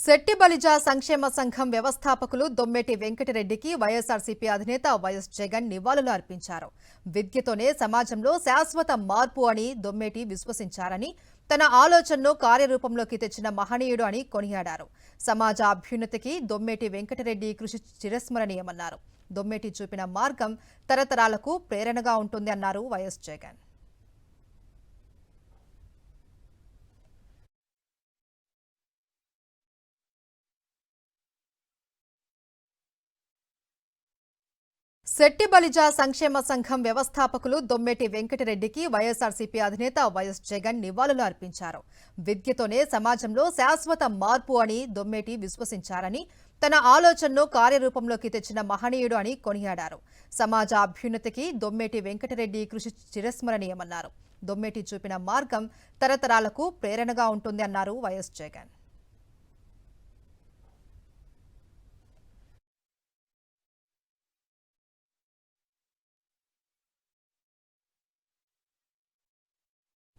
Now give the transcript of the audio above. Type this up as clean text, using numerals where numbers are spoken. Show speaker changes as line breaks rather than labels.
శెట్టి బలిజ సంక్షేమ సంఘం వ్యవస్థాపకులు దొమ్మేటి వెంకటరెడ్డికి వైఎస్ఆర్సీపీ అధినేత వైఎస్ జగన్ నివాళులు అర్పించారు. విద్యతోనే సమాజంలో శాశ్వత మార్పు అని దొమ్మేటి విశ్వసించారని, తన ఆలోచనను కార్యరూపంలోకి తెచ్చిన మహనీయుడు అని కొనియాడారు. సమాజ అభ్యున్నతికి దొమ్మేటి వెంకటరెడ్డి కృషి చిరస్మరణీయమన్నారు. దొమ్మేటి చూపిన మార్గం తరతరాలకు ప్రేరణగా ఉంటుంది అన్నారు వైఎస్ జగన్. శెట్టి బలిజ సంక్షేమ సంఘం వ్యవస్థాపకులు దొమ్మేటి వెంకటరెడ్డికి వైఎస్ఆర్సీపీ అధినేత వైఎస్ జగన్ నివాళులు అర్పించారు. విద్యతోనే సమాజంలో శాశ్వత మార్పు అని దొమ్మేటి విశ్వసించారని, తన ఆలోచనను కార్యరూపంలోకి తెచ్చిన మహనీయుడు అని కొనియాడారు. సమాజ అభ్యున్నతికి దొమ్మేటి వెంకటరెడ్డి కృషి చిరస్మరణీయమన్నారు. దొమ్మేటి చూపిన మార్గం తరతరాలకు ప్రేరణగా ఉంటుంది అన్నారు వైఎస్ జగన్.